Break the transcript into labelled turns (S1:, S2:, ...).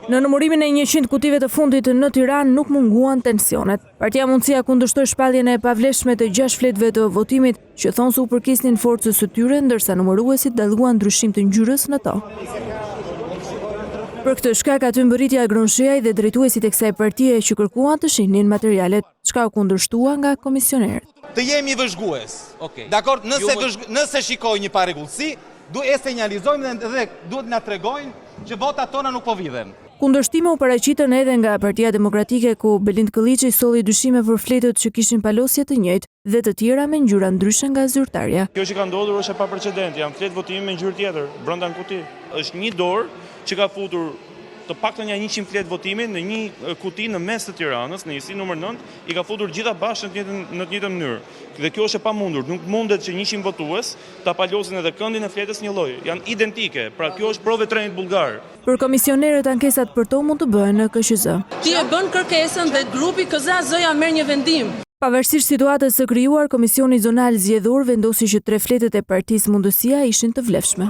S1: Në numërimin e 100 kutive të fundit në Tiranë nuk munguan tensionet. Partia Mundësia kundërshtoi shpalljen e pavlefshme të 6 fletëve të votimit që thonë se u përkisnin forcës së tyre, ndërsa numëruesit dalluan ndryshim të ngjyrës në to. Për këtë shkak aty mbërritja Gronsheaj dhe drejtuesit e kësaj partie që kërkuan të shihnin materialet, çka u kundërshtua nga komisionerët.
S2: Të jemi vëzhgues. Dakor, nëse shikojnë një parregullsi, duhet e sinjalizojmë dhe duhet na tregojnë që votat tona nuk po vidhen.
S1: Kundërshtime u paraqitën edhe nga Partia Demokratike ku Belind Kolliçi solli dyshime për fletët që kishin palosje të njëjtë dhe të tjera me ngjyra ndryshe nga zyrtarja.
S3: Kjo që ka ndodhur është e paprecedent, janë fletë votimi me ngjyrë tjetër brenda në kuti. Është një dorë që ka futur të paktën ja 100 fletë votimi në një kuti në mes të Tiranës, në njësi numër 9, i ka futur gjitha bashkë në të njëjtën mënyrë. Dhe kjo është e pamundur, nuk mundet që 100 votues ta palosin edhe këndin e fletës një lloj. Janë identike, pra kjo është provë treni bullgar.
S1: Për komisionerët ankesat për to mund të bëhen në KQZ.
S4: Ti e bën kërkesën dhe grupi KZA-ja merr një vendim.
S1: Pavarësisht situatës së krijuar, Komisioni Zonal Zgjedhor vendosi që 3 fletët e Partisë Mundësia ishin të vlefshme.